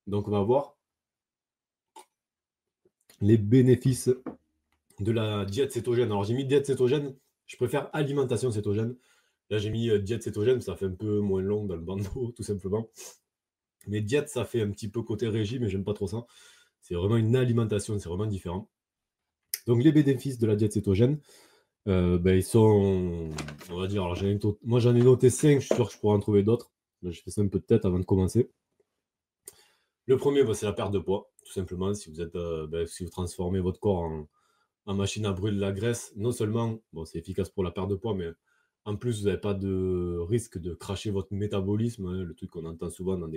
Donc, on va voir les bénéfices de la diète cétogène. Alors, j'ai mis diète cétogène, je préfère alimentation cétogène. Là, j'ai mis diète cétogène, ça fait un peu moins long dans le bandeau, tout simplement. Mais diète, ça fait un petit peu côté régime, et j'aime pas trop ça. C'est vraiment une alimentation, c'est vraiment différent. Donc, les bénéfices de la diète cétogène, ben, ils sont, on va dire, alors moi j'en ai noté 5, je suis sûr que je pourrais en trouver d'autres. Je fais ça un peu de tête avant de commencer. Le premier, ben, c'est la perte de poids, tout simplement. Si vous transformez votre corps en machine à brûler la graisse, non seulement bon, c'est efficace pour la perte de poids, mais en plus, vous n'avez pas de risque de cracher votre métabolisme, hein, le truc qu'on entend souvent dans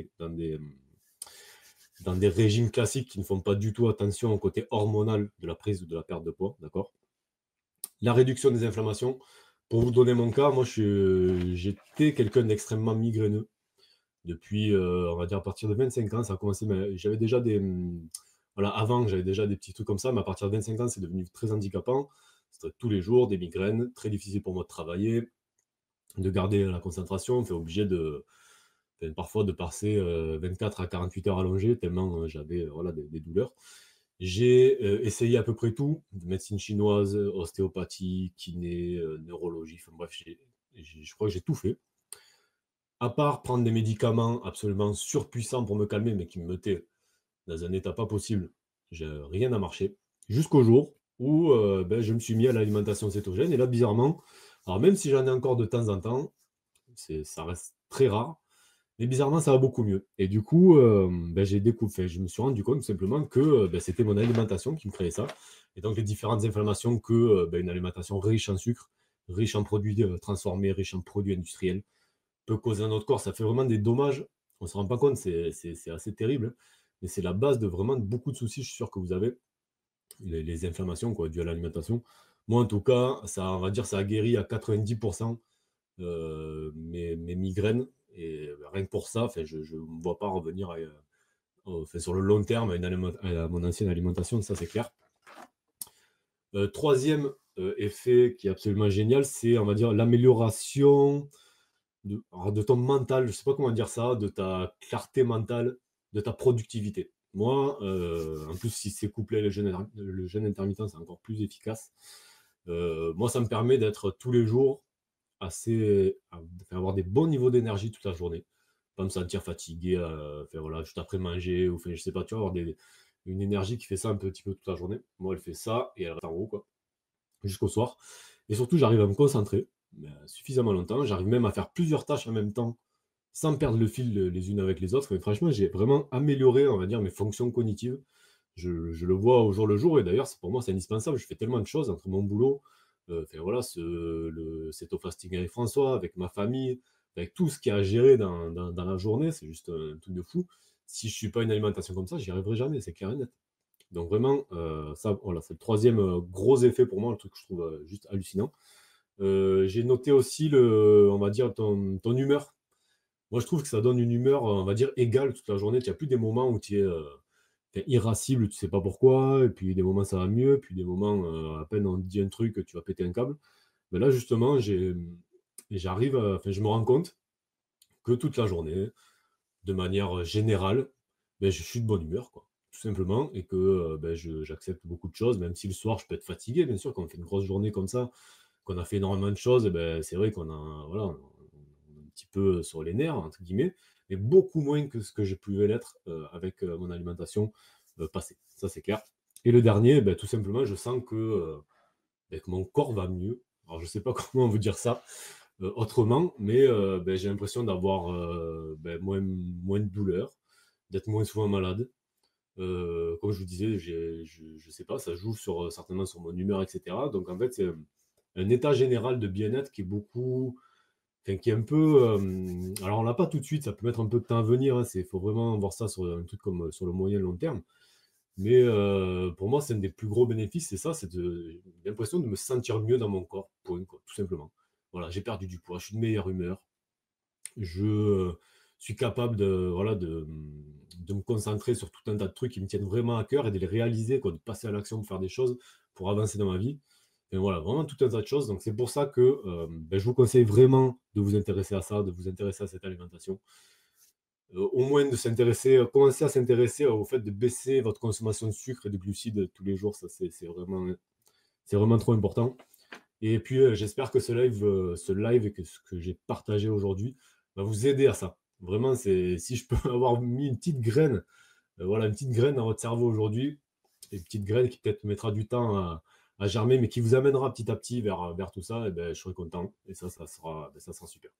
des régimes classiques qui ne font pas du tout attention au côté hormonal de la prise ou de la perte de poids, d'accord. La réduction des inflammations. Pour vous donner mon cas, moi, j'étais quelqu'un d'extrêmement migraineux. Depuis, on va dire, à partir de 25 ans, ça a commencé. Mais j'avais déjà voilà, avant, j'avais déjà des petits trucs comme ça, mais à partir de 25 ans, c'est devenu très handicapant. C'était tous les jours des migraines, très difficile pour moi de travailler, de garder la concentration. On fait obligé parfois de passer 24 à 48 heures allongées, tellement j'avais voilà, des douleurs. J'ai essayé à peu près tout, de médecine chinoise, ostéopathie, kiné, neurologie, enfin bref, je crois que j'ai tout fait. À part prendre des médicaments absolument surpuissants pour me calmer, mais qui me mettaient dans un état pas possible, rien n'a marché. Jusqu'au jour où ben, je me suis mis à l'alimentation cétogène. Et là, bizarrement, alors même si j'en ai encore de temps en temps, ça reste très rare, mais bizarrement, ça va beaucoup mieux. Et du coup, ben, je me suis rendu compte tout simplement que ben, c'était mon alimentation qui me créait ça. Et donc, les différentes inflammations que ben, une alimentation riche en sucre, riche en produits transformés, riche en produits industriels, peut causer à notre corps. Ça fait vraiment des dommages. On ne se rend pas compte, c'est assez terrible. Mais c'est la base de vraiment beaucoup de soucis, je suis sûr que vous avez, les inflammations quoi, dues à l'alimentation. Moi, en tout cas, ça, on va dire, ça a guéri à 90% mes migraines. Et rien que pour ça, je ne me vois pas revenir sur le long terme à mon ancienne alimentation, ça c'est clair. Troisième effet qui est absolument génial, c'est, on va dire, l'amélioration de ton mental, je ne sais pas comment dire ça, de ta clarté mentale, de ta productivité. Moi, en plus, si c'est couplé le jeûne intermittent, c'est encore plus efficace. Moi, ça me permet d'être tous les jours avoir des bons niveaux d'énergie toute la journée. Pas me sentir fatigué, voilà, juste après manger, ou je sais pas, tu vois, une énergie qui fait ça un petit peu toute la journée. Moi, elle fait ça et elle reste en haut, quoi, jusqu'au soir. Et surtout, j'arrive à me concentrer suffisamment longtemps. J'arrive même à faire plusieurs tâches en même temps sans perdre le fil les unes avec les autres. Et franchement, j'ai vraiment amélioré, on va dire, mes fonctions cognitives. Je le vois au jour le jour, et d'ailleurs, pour moi, c'est indispensable. Je fais tellement de choses entre mon boulot, voilà, cet au fasting avec François, avec ma famille, avec tout ce qu'il y a à gérer dans la journée. C'est juste un truc de fou. Si je ne suis pas une alimentation comme ça, j'y arriverai jamais, c'est clair et net. Donc vraiment, ça, voilà, c'est le troisième gros effet pour moi, le truc que je trouve juste hallucinant. J'ai noté aussi on va dire, ton humeur. Moi, je trouve que ça donne une humeur, on va dire, égale toute la journée. Tu as plus des moments où tu es irascible, tu sais pas pourquoi, et puis des moments ça va mieux, puis des moments, à peine on te dit un truc, tu vas péter un câble. Mais là, justement, je me rends compte que toute la journée, de manière générale, ben, je suis de bonne humeur, quoi, tout simplement, et que ben, j'accepte beaucoup de choses, même si le soir, je peux être fatigué, bien sûr, quand on fait une grosse journée comme ça, qu'on a fait énormément de choses, et ben, c'est vrai qu'on a, voilà, on est un petit peu sur les nerfs, entre guillemets, mais beaucoup moins que ce que je pouvais l'être avec mon alimentation passée. Ça, c'est clair. Et le dernier, ben, tout simplement, je sens ben, que mon corps va mieux. Alors, je sais pas comment vous dire ça autrement, mais ben, j'ai l'impression d'avoir ben, moins de douleurs, d'être moins souvent malade. Comme je vous disais, je sais pas, ça joue certainement sur mon humeur, etc. Donc en fait, c'est un état général de bien-être qui est enfin, qui est un peu. Alors on l'a pas tout de suite, ça peut mettre un peu de temps à venir. Il faut vraiment voir ça sur un truc comme sur le moyen long terme. Mais pour moi, c'est un des plus gros bénéfices, c'est ça, l'impression de me sentir mieux dans mon corps, point, quoi, tout simplement. Voilà, j'ai perdu du poids, je suis de meilleure humeur, je suis capable voilà, de me concentrer sur tout un tas de trucs qui me tiennent vraiment à cœur et de les réaliser, quoi, de passer à l'action, de faire des choses pour avancer dans ma vie. Et voilà, vraiment tout un tas de choses. Donc c'est pour ça que ben, je vous conseille vraiment de vous intéresser à ça, de vous intéresser à cette alimentation. au moins de s'intéresser, commencer à s'intéresser au fait de baisser votre consommation de sucre et de glucides tous les jours. Ça, c'est vraiment trop important. Et puis, j'espère que ce live que ce que j'ai partagé aujourd'hui va vous aider à ça. Vraiment, c'est si je peux avoir mis une petite graine, voilà, une petite graine dans votre cerveau aujourd'hui, une petite graine qui peut-être mettra du temps à germer, mais qui vous amènera petit à petit vers tout ça, et beh, je serai content et ça sera super.